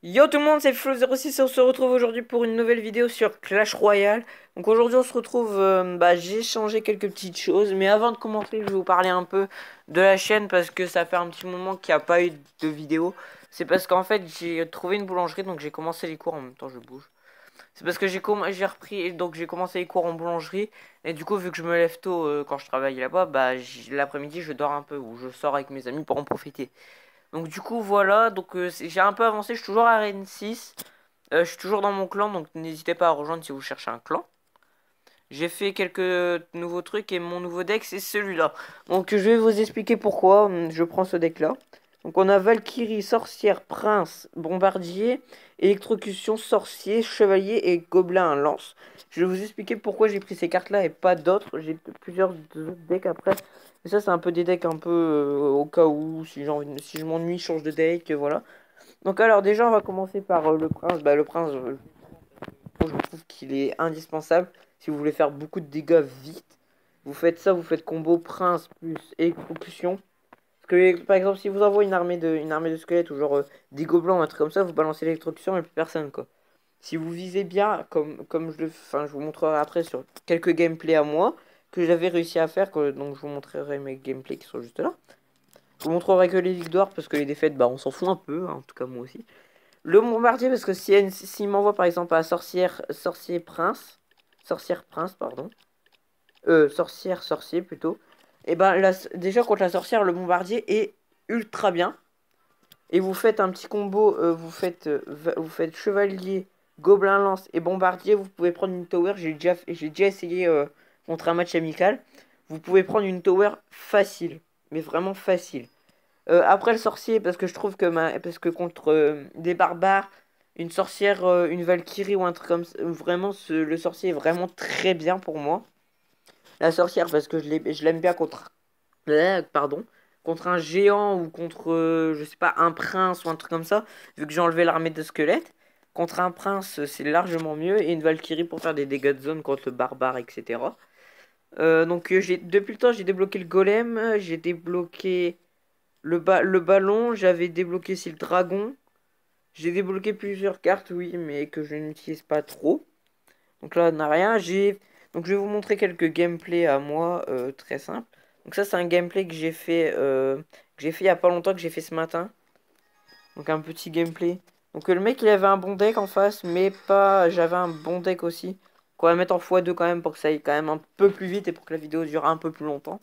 Yo tout le monde, c'est Flo06 et on se retrouve aujourd'hui pour une nouvelle vidéo sur Clash Royale. Donc aujourd'hui on se retrouve, j'ai changé quelques petites choses, mais avant de commencer je vais vous parler un peu de la chaîne parce que ça fait un petit moment qu'il n'y a pas eu de vidéo. C'est parce qu'en fait j'ai trouvé une boulangerie donc j'ai commencé les cours en même temps je bouge. C'est parce que j'ai repris donc j'ai commencé les cours en boulangerie et du coup vu que je me lève tôt quand je travaille là-bas, l'après-midi je dors un peu ou je sors avec mes amis pour en profiter. Donc du coup voilà, j'ai un peu avancé, je suis toujours à Arène 6. Je suis toujours dans mon clan, donc n'hésitez pas à rejoindre si vous cherchez un clan. J'ai fait quelques nouveaux trucs et mon nouveau deck c'est celui-là. Donc je vais vous expliquer pourquoi je prends ce deck là. Donc on a Valkyrie, Sorcière, Prince, Bombardier, Électrocution, Sorcier, Chevalier et Gobelin Lance. Je vais vous expliquer pourquoi j'ai pris ces cartes là et pas d'autres. J'ai plusieurs autres decks après. Mais ça c'est un peu des decks un peu au cas où si je m'ennuie, je change de deck, voilà. Donc alors déjà on va commencer par le Prince. Le Prince, je trouve qu'il est indispensable si vous voulez faire beaucoup de dégâts vite. Vous faites ça, vous faites combo prince plus exécution. Parce que par exemple, si vous envoyez une armée de squelettes ou genre des gobelins ou un truc comme ça, vous balancez l'électrocution et plus personne quoi. Si vous visez bien, je vous montrerai après sur quelques gameplays à moi que j'avais réussi à faire, donc je vous montrerai mes gameplays qui sont juste là. Je vous montrerai que les victoires parce que les défaites, on s'en fout un peu, hein, en tout cas moi aussi. Le bombardier, parce que s'il m'envoie par exemple à sorcière prince, pardon, sorcier plutôt, et déjà contre la sorcière, le bombardier est ultra bien. Et vous faites un petit combo, vous faites chevalier, gobelin lance et bombardier. Vous pouvez prendre une tower. J'ai déjà essayé contre un match amical. Vous pouvez prendre une tower facile, mais vraiment facile. Après le sorcier, parce que je trouve parce que contre des barbares, une sorcière, une valkyrie ou un truc comme ça, vraiment, le sorcier est vraiment très bien pour moi. La sorcière, parce que je l'aime bien pardon, contre un géant ou contre, je sais pas, un prince ou un truc comme ça, vu que j'ai enlevé l'armée de squelettes. Contre un prince, c'est largement mieux, et une valkyrie pour faire des dégâts de zone contre le barbare, etc. Depuis le temps, j'ai débloqué le golem, j'ai débloqué le ballon, j'avais débloqué aussi le dragon. J'ai débloqué plusieurs cartes, oui, mais que je n'utilise pas trop. Donc là, on n'a rien. Donc je vais vous montrer quelques gameplays à moi, très simples. Donc ça, c'est un gameplay que j'ai fait il y a pas longtemps, que j'ai fait ce matin. Donc un petit gameplay. Donc le mec, il avait un bon deck en face, mais pas... J'avais un bon deck aussi. Qu'on va mettre en x2 quand même, pour que ça aille quand même un peu plus vite et pour que la vidéo dure un peu plus longtemps.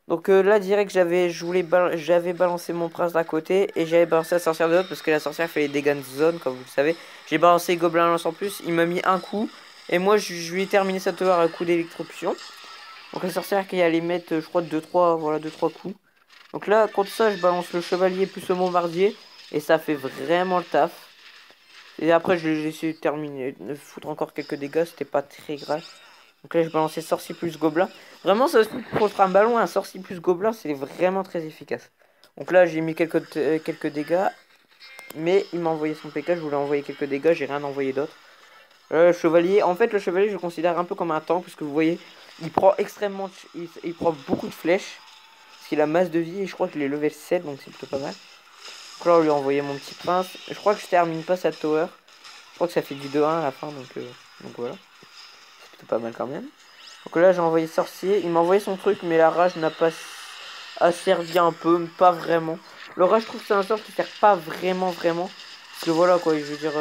Donc là, direct, j'avais balancé mon prince d'un côté et j'avais balancé la sorcière de l'autre parce que la sorcière fait les dégâts de zone, comme vous le savez. J'ai balancé Gobelin Lance en plus, il m'a mis un coup et moi je lui ai terminé sa tower à un coup d'électrocution. Donc la sorcière qui allait mettre, je crois, deux trois coups. Donc là, contre ça, je balance le chevalier plus le bombardier et ça fait vraiment le taf. Et après, j'ai essayé de terminer, de foutre encore quelques dégâts, c'était pas très grave. Donc là, je balançais sorcier plus gobelin. Vraiment, ça se trouve contre un ballon, un sorcier plus gobelin, c'est vraiment très efficace. Donc là, j'ai mis quelques dégâts. Mais il m'a envoyé son PK, je voulais envoyer quelques dégâts, j'ai rien envoyé d'autre. Le chevalier, en fait, le chevalier, je le considère un peu comme un tank, parce que vous voyez, il prend il prend beaucoup de flèches. Parce qu'il a masse de vie, et je crois qu'il est level 7, donc c'est plutôt pas mal. Donc là, on lui a envoyé mon petit prince. Je crois que je termine pas sa tower. Je crois que ça fait du 2-1 à la fin, donc voilà. C'est plutôt pas mal quand même. Donc là, j'ai envoyé sorcier. Il m'a envoyé son truc, mais la rage n'a pas servi un peu, mais pas vraiment. Le rage, je trouve que c'est un sort qui sert pas vraiment. Parce que voilà quoi, je veux dire,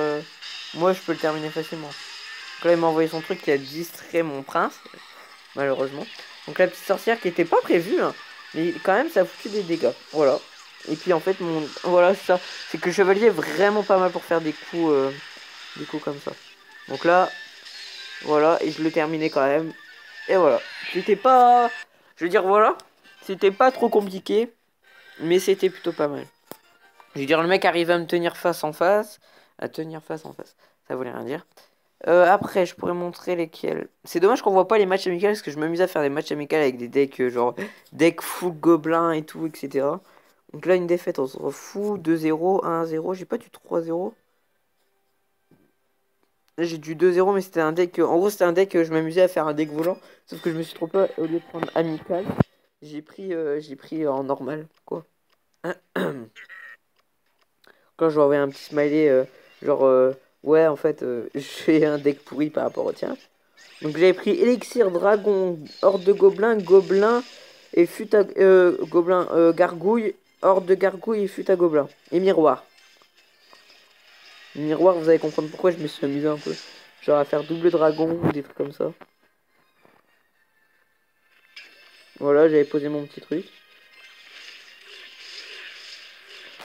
moi je peux le terminer facilement. Donc là, il m'a envoyé son truc qui a distrait mon prince, malheureusement. Donc la petite sorcière qui était pas prévue, hein, mais quand même, ça a foutu des dégâts. Voilà. Et puis en fait, voilà, c'est ça. C'est que le chevalier est vraiment pas mal pour faire des coups comme ça. Donc là, voilà, et je le terminais quand même. Et voilà. C'était pas. Je veux dire, voilà. C'était pas trop compliqué. Mais c'était plutôt pas mal. Je veux dire, le mec arrive à me tenir face en face. À tenir face en face. Ça voulait rien dire. Après, je pourrais montrer lesquels. C'est dommage qu'on voit pas les matchs amicaux parce que je m'amuse à faire des matchs amicaux avec des decks genre deck full gobelin et tout, etc. Donc là, une défaite, on s'en fout. 2-0, 1-0. J'ai pas du 3-0. Là, j'ai du 2-0, mais c'était un deck. En gros, c'était un deck. Je m'amusais à faire un deck volant. Sauf que je me suis trompé. Au lieu de prendre amical, j'ai pris en normal. Quoi. Quand je vais envoyer un petit smiley, genre, ouais, en fait, j'ai un deck pourri par rapport au tien. Donc j'avais pris Élixir, Dragon, Horde de Gobelins, Gobelin et Futa... Gobelin, Gargouille, Horde de Gargouille et Futa Gobelin. Et Miroir. Miroir, vous allez comprendre pourquoi je me suis amusé un peu. Genre à faire double dragon ou des trucs comme ça. Voilà, j'avais posé mon petit truc.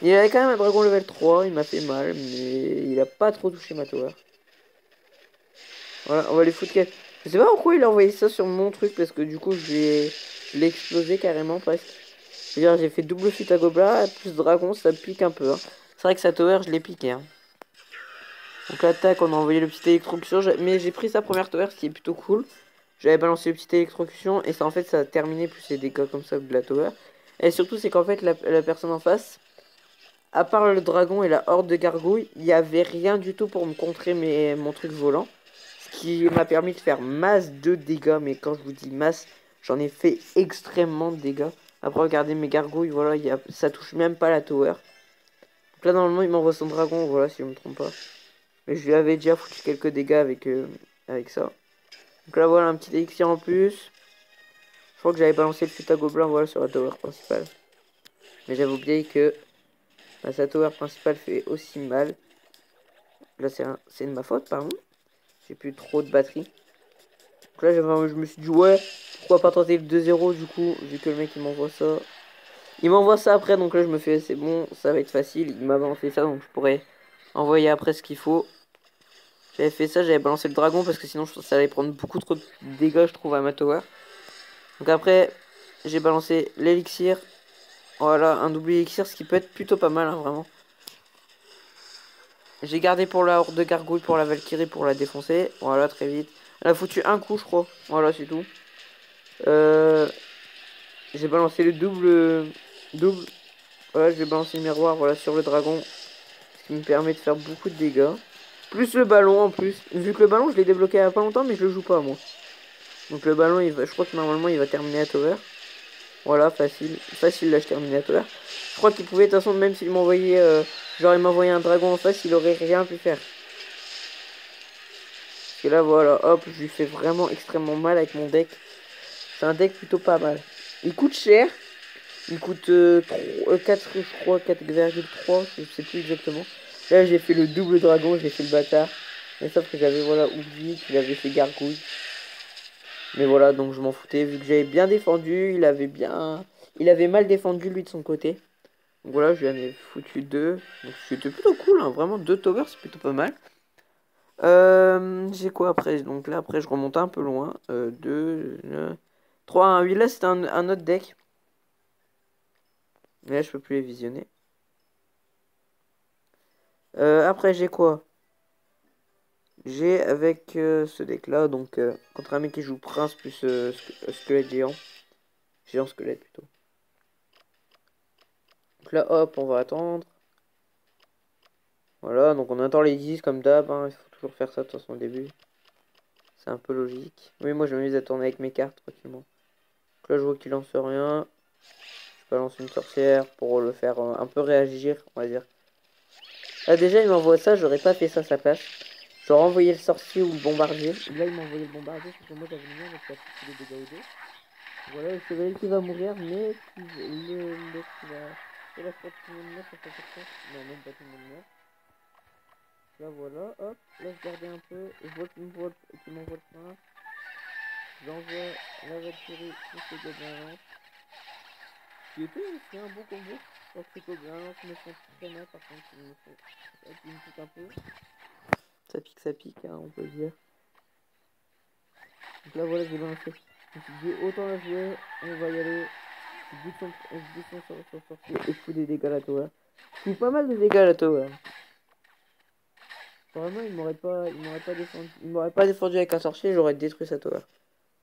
Il avait quand même un dragon level 3, il m'a fait mal, mais il a pas trop touché ma tower. Voilà, on va les foutre. Je sais pas pourquoi il a envoyé ça sur mon truc, parce que du coup, je l'ai explosé carrément presque. C'est-à-dire, j'ai fait double fuite à gobelin, plus dragon, ça pique un peu. Hein. C'est vrai que sa tower, je l'ai piqué. Hein. Donc l'attaque, on a envoyé le petit électrocution, mais j'ai pris sa première tower, ce qui est plutôt cool. J'avais balancé le petit électrocution, et ça, en fait, ça a terminé plus les dégâts comme ça de la tower. Et surtout, c'est qu'en fait, la personne en face, à part le dragon et la horde de gargouilles, il n'y avait rien du tout pour me contrer mon truc volant. Ce qui m'a permis de faire masse de dégâts. Mais quand je vous dis masse, j'en ai fait extrêmement de dégâts. Après, regardez mes gargouilles, voilà, ça touche même pas la tower. Donc là, normalement, il m'envoie son dragon, voilà, si je me trompe pas. Mais je lui avais déjà foutu quelques dégâts avec ça. Donc là, voilà, un petit élixir en plus. Je crois que j'avais balancé le futa gobelin, voilà, sur la tower principale. Mais j'avais oublié que sa tower principale fait aussi mal. Là, c'est de ma faute, pardon. J'ai plus trop de batterie. Donc là, je me suis dit, ouais, pourquoi pas tenter le 2-0 du coup, vu que le mec il m'envoie ça. Il m'envoie ça après, donc là, je me fais, c'est bon, ça va être facile. Il m'a balancé ça, donc je pourrais envoyer après ce qu'il faut. J'avais fait ça, j'avais balancé le dragon parce que sinon, ça allait prendre beaucoup trop de dégâts, je trouve, à ma tower. Donc après, j'ai balancé l'élixir. Voilà, un double élixir, ce qui peut être plutôt pas mal, hein, vraiment. J'ai gardé pour la horde de gargouille, pour la Valkyrie, pour la défoncer. Voilà, très vite. Elle a foutu un coup, je crois. Voilà, c'est tout. J'ai balancé le double. Voilà, j'ai balancé le miroir, voilà, sur le dragon. Ce qui me permet de faire beaucoup de dégâts. Plus le ballon en plus. Vu que le ballon, je l'ai débloqué il y a pas longtemps, mais je le joue pas, moi. Donc le ballon, je crois que normalement, il va terminer à tower. Voilà, facile. Facile, là, je termine à tower. Je crois qu'il pouvait, de toute façon, même s'il m'envoyait... genre, il m'envoyait un dragon en face, il aurait rien pu faire. Et là, voilà, hop, je lui fais vraiment extrêmement mal avec mon deck. C'est un deck plutôt pas mal. Il coûte cher. Il coûte 4, je crois, 4,3, je sais plus exactement. Là, j'ai fait le double dragon, j'ai fait le bâtard. Mais sauf que j'avais, voilà, oublié qu'il avait fait gargouille. Mais voilà, donc je m'en foutais, vu que j'avais bien défendu, il avait mal défendu, lui, de son côté. Donc voilà, je lui en ai foutu 2. Donc c'était plutôt cool, hein, vraiment, 2 towers, c'est plutôt pas mal. J'ai quoi après? Donc là, après, je remonte un peu loin. 2, 3, 1, 8. Là, c'était un autre deck. Mais là, je peux plus les visionner. Après, j'ai quoi? J'ai avec ce deck là, donc contre un mec qui joue prince plus squelette géant. Géant squelette plutôt. Donc là, hop, on va attendre. Voilà, donc on attend les 10 comme d'hab. Hein, il faut toujours faire ça de toute façon au début. C'est un peu logique. Oui, moi je m'amuse à tourner avec mes cartes tranquillement. Donc là, je vois qu'il lance rien. Je balance une sorcière pour le faire un peu réagir, on va dire. Là, déjà, il m'envoie ça, j'aurais pas fait ça à sa place. J'aurais envoyé le sorcier ou le bombardier. Là, il m'a envoyé le bombardier, parce que moi j'avais mis avec la petite des dégâts au dos. Voilà, le chevalier qui va mourir, mais qui va. Et la fois tout le monde meurt, ça fait quelque chose. Non, même pas tout le monde meurt. Là, voilà, hop, là je gardais un peu. Je vois qu'il m'envoie le prince. J'envoie la Valkyrie pour ce gobelin. Qui était aussi un bon combo. Parce que les gobelins me font très mal, par contre, ils me piquent un peu. Ça pique, hein, on peut le dire. Donc là, voilà, j'ai lancé. Je me suis dit, autant la jouer, on va y aller. Je bouton sur sortie et je fous des dégâts à la tower. Je fous pas mal de dégâts à la tower. Vraiment, il m'aurait pas défendu avec un sorcier, j'aurais détruit sa tower.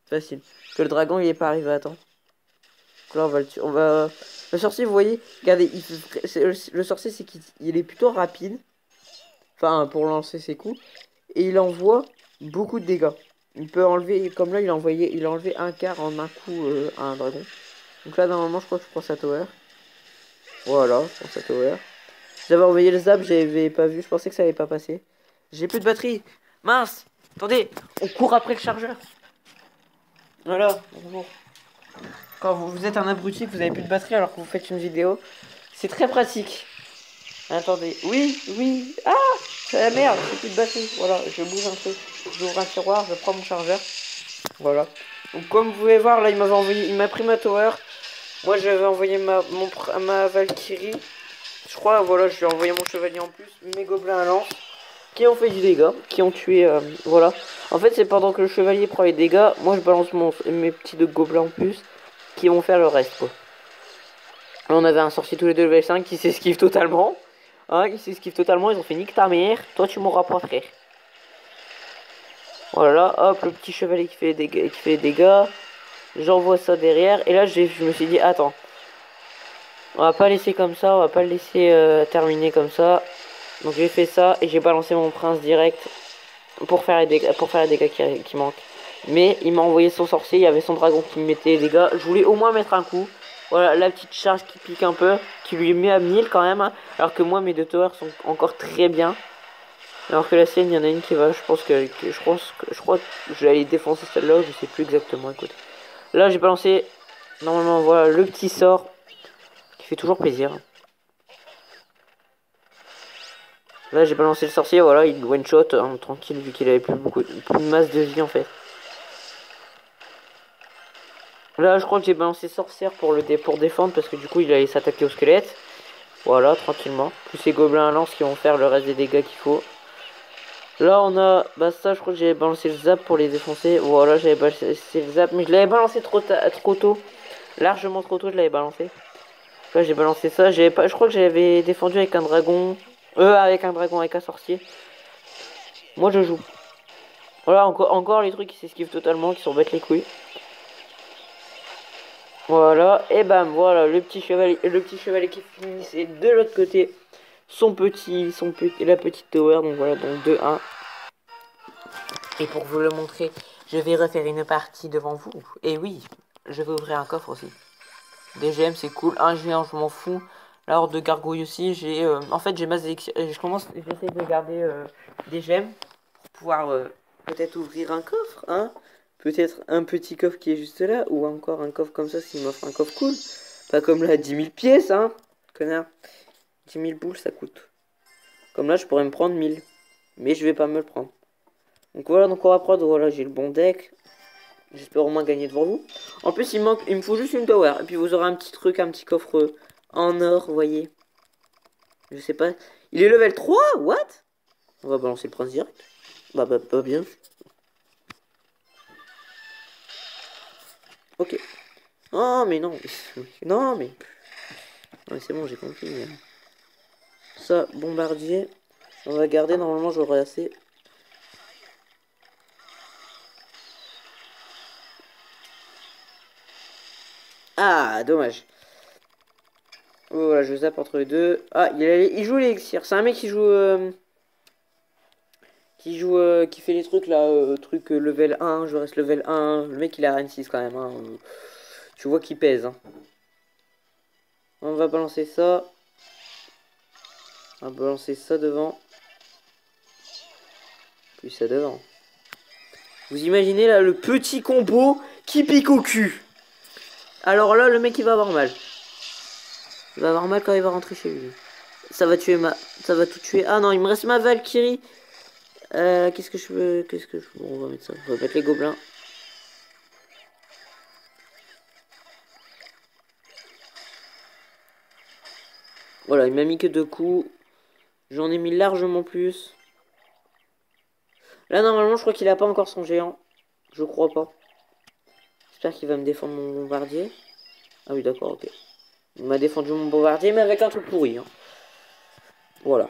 Facile. Que le dragon, il est pas arrivé à temps. Donc là, on va le tuer. Le sorcier, vous voyez, regardez, le sorcier, c'est qu'il est plutôt rapide. Enfin, pour lancer ses coups. Et il envoie beaucoup de dégâts. Il peut enlever, comme là, il a enlevé un quart en un coup à un dragon. Donc là, normalement, je crois que je prends sa tower. Voilà, je prends sa tower. J'avais envoyé le zap, j'avais pas vu, je pensais que ça allait pas passer. J'ai plus de batterie. Mince. Attendez, on court après le chargeur. Voilà, bonjour. Quand vous êtes un abruti, que vous avez plus de batterie alors que vous faites une vidéo, c'est très pratique. Attendez, oui, oui. Ah, c'est la merde, j'ai plus de batterie. Voilà, je bouge un peu. J'ouvre un tiroir, je prends mon chargeur. Voilà. Donc comme vous pouvez voir, là, il m'a pris ma tower. Moi, j'avais envoyé ma Valkyrie. Je crois, voilà, je lui ai envoyé mon chevalier en plus, mes gobelins à lance, qui ont fait du dégât, qui ont tué, voilà. En fait, c'est pendant que le chevalier prend les dégâts, moi je balance mes petits deux gobelins en plus, qui vont faire le reste, quoi. Là, on avait un sorcier tous les deux level 5 qui s'esquive totalement. Hein, ils s'esquivent totalement, ils ont fait nique ta mère, toi tu m'auras pas, frère. Voilà, hop, le petit chevalier qui fait les dégâts. J'envoie ça derrière, et là je me suis dit, attends. On va pas laisser comme ça, on va pas le laisser terminer comme ça. Donc j'ai fait ça et j'ai balancé mon prince direct pour faire les dégâts qui manquent. Mais il m'a envoyé son sorcier, il y avait son dragon qui me mettait les dégâts. Je voulais au moins mettre un coup. Voilà, la petite charge qui pique un peu, qui lui met à 1000 quand même. Hein, alors que moi mes deux towers sont encore très bien. Alors que la sienne, il y en a une qui va, je crois que je vais aller défoncer celle-là, je sais plus exactement, écoute. Là j'ai balancé, normalement voilà, le petit sort qui fait toujours plaisir. Là j'ai balancé le sorcier, voilà, il one shot hein, tranquille vu qu'il avait plus de masse de vie en fait. Là je crois que j'ai balancé sorcière pour défendre parce que du coup il allait s'attaquer au squelette. Voilà, tranquillement. Plus ces gobelins à lance qui vont faire le reste des dégâts qu'il faut. Là on a, bah ça je crois que j'ai balancé le zap pour les défoncer. Voilà, j'avais balancé le zap, mais je l'avais balancé trop tôt. Largement trop tôt je l'avais balancé. Là j'ai balancé ça, je crois que j'avais défendu avec un dragon. Avec un sorcier. Moi je joue. Voilà, encore les trucs qui s'esquivent totalement, qui sont bêtes les couilles. Voilà, et bam, voilà, le petit chevalier qui finissait de l'autre côté la petite tower, donc voilà, donc 2-1. Et pour vous le montrer, je vais refaire une partie devant vous. Et oui, je vais ouvrir un coffre aussi. Des gemmes, c'est cool. Un géant, je m'en fous. La horde de gargouilles aussi, en fait, j'ai ma élixirs. J'essaie de garder des gemmes pour pouvoir peut-être ouvrir un coffre, hein. Peut-être un petit coffre qui est juste là, ou encore un coffre comme ça s'il m'offre un coffre cool. Pas comme là, 10 000 pièces, hein, connard. 10 000 boules, ça coûte. Comme là, je pourrais me prendre 1000. Mais je vais pas me le prendre. Donc voilà, donc on va prendre, voilà, j'ai le bon deck. J'espère au moins gagner devant vous. En plus, il me faut juste une tower. Et puis vous aurez un petit truc, un petit coffre en or, vous voyez. Je sais pas. Il est level 3. What? On va balancer le prince direct. Bah, pas bien. Ok. Oh, mais non. Non, mais... Ouais, c'est bon, j'ai compris. Ça, bombardier. On va garder. Normalement, j'aurai assez. Ah, dommage. Oh, voilà, je zappe entre les deux. Ah, il joue l'élixir. C'est un mec qui fait les trucs là, level 1, je reste level 1. Le mec il a RN6 quand même. Hein. Tu vois qu'il pèse. Hein. On va balancer ça. On va balancer ça devant. Puis ça devant. Vous imaginez là le petit combo qui pique au cul. Alors là, le mec il va avoir mal. Il va avoir mal quand il va rentrer chez lui. Ça va tout tuer. Ah non, il me reste ma Valkyrie. Qu'est-ce que je veux. Bon, on va mettre ça. On va mettre les gobelins. Voilà, il m'a mis que 2 coups. J'en ai mis largement plus. Là, normalement, je crois qu'il a pas encore son géant. Je crois pas. J'espère qu'il va me défendre mon bombardier. Ah oui, d'accord, ok. Il m'a défendu mon bombardier, mais avec un truc pourri. Hein. Voilà.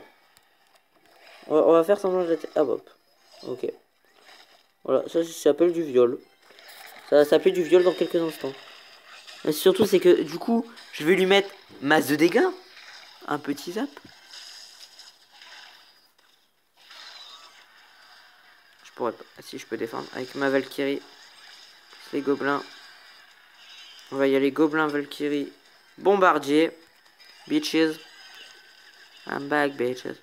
On va faire semblant de la tête. Ah, hop. Ok. Voilà, ça s'appelle du viol. Ça va s'appeler du viol dans quelques instants. Mais surtout, c'est que, du coup, je vais lui mettre masse de dégâts. Un petit zap. Je pourrais pas. Si, je peux défendre. Avec ma Valkyrie. Les gobelins. On va y aller, gobelins, Valkyrie. Bombardier. Bitches. I'm back, bitches.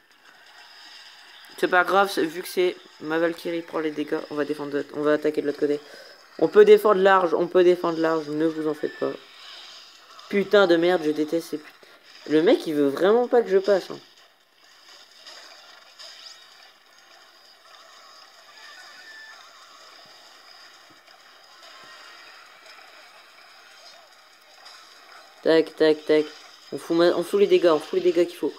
C'est pas grave, vu que c'est ma Valkyrie prend les dégâts, on va défendre, on va attaquer de l'autre côté. On peut défendre large, ne vous en faites pas. Putain de merde, je déteste ces putains. Le mec, il veut vraiment pas que je passe. Hein. Tac, tac, tac. On fout les dégâts, qu'il faut.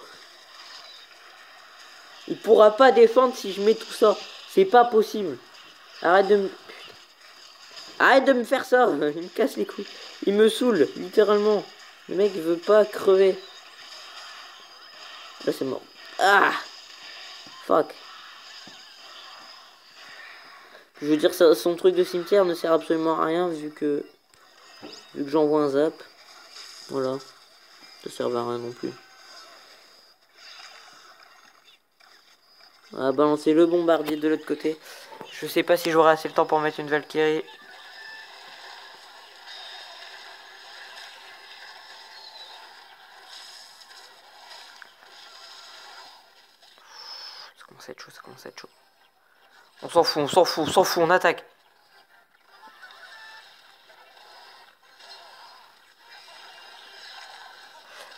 Il pourra pas défendre si je mets tout ça. C'est pas possible. Arrête de me... Arrête de me faire ça. Il me casse les couilles. Il me saoule, littéralement. Le mec veut pas crever. Là, c'est mort. Ah! Fuck. Je veux dire, son truc de cimetière ne sert absolument à rien vu que j'envoie un zap. Voilà. Ça sert à rien non plus. On va balancer le bombardier de l'autre côté. Je sais pas si j'aurai assez le temps pour mettre une Valkyrie. Ça commence à être chaud, ça commence à être chaud. On s'en fout, on s'en fout, on s'en fout, on attaque.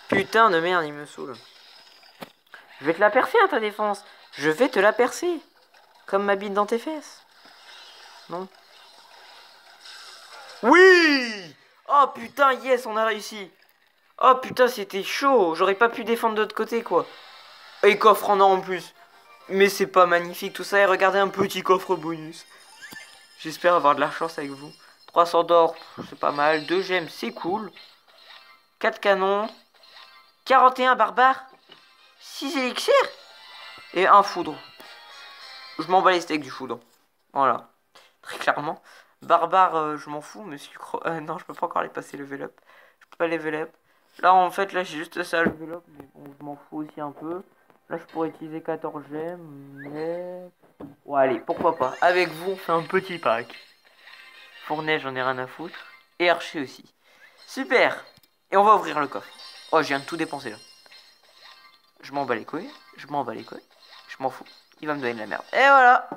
Putain de merde, il me saoule. Je vais te la percer, hein, ta défense. Je vais te la percer. Comme ma bite dans tes fesses. Non? Oui! Oh putain, yes, on a réussi. Oh putain, c'était chaud. J'aurais pas pu défendre de l'autre côté, quoi. Et coffre en or en plus. Mais c'est pas magnifique tout ça. Et regardez un petit coffre bonus. J'espère avoir de la chance avec vous. 300 d'or, c'est pas mal. 2 gemmes, c'est cool. 4 canons. 41 barbares. 6 élixirs. Et un foudre. Je m'en bats les steaks du foudre. Voilà. Très clairement. Barbare, je m'en fous. Monsieur non, je peux pas encore les passer level up. Je peux pas level up. Là, en fait, là, j'ai juste ça level up. Mais bon, je m'en fous aussi un peu. Là, je pourrais utiliser 14 gemmes. Mais... ouais, allez, pourquoi pas. Avec vous, on fait un petit pack. Fournaise, j'en ai rien à foutre. Et archer aussi. Super. Et on va ouvrir le coffre. Oh, je viens de tout dépenser là. Je m'en bats les couilles. Je m'en bats les couilles. Je m'en fous. Il va me donner de la merde. Et voilà.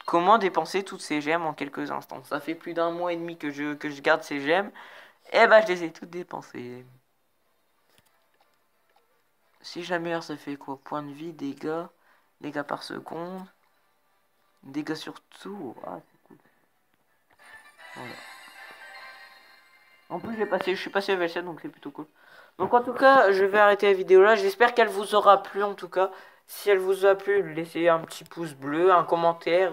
Comment dépenser toutes ces gemmes en quelques instants? Ça fait plus d'un mois et demi que je garde ces gemmes. Et bah, je les ai toutes dépensées. Si jamais, ça fait quoi? Point de vie, dégâts. Dégâts par seconde. Dégâts sur tout. Ah, c'est cool. Voilà. En plus, je suis passé level 7, donc c'est plutôt cool. Donc en tout cas, je vais arrêter la vidéo là. J'espère qu'elle vous aura plu en tout cas. Si elle vous a plu, laissez un petit pouce bleu, un commentaire.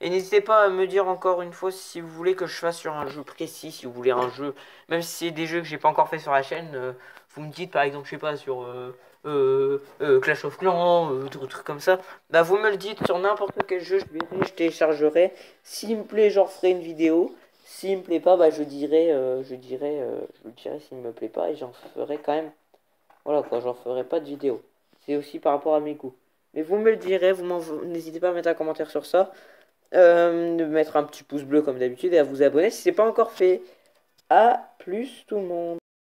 Et n'hésitez pas à me dire encore une fois si vous voulez que je fasse sur un jeu précis. Si vous voulez un jeu, même si c'est des jeux que j'ai pas encore fait sur la chaîne. Vous me dites par exemple, je sais pas, sur Clash of Clans, des trucs comme ça. Bah vous me le dites sur n'importe quel jeu, je verrai, je téléchargerai. S'il me plaît, j'en ferai une vidéo. S'il me plaît pas, bah je le dirai s'il me plaît pas et j'en ferai quand même. Voilà quoi, j'en ferai pas de vidéo. C'est aussi par rapport à mes goûts. Mais vous me le direz, n'hésitez pas à mettre un commentaire sur ça. De mettre un petit pouce bleu comme d'habitude et à vous abonner si c'est pas encore fait. À plus tout le monde.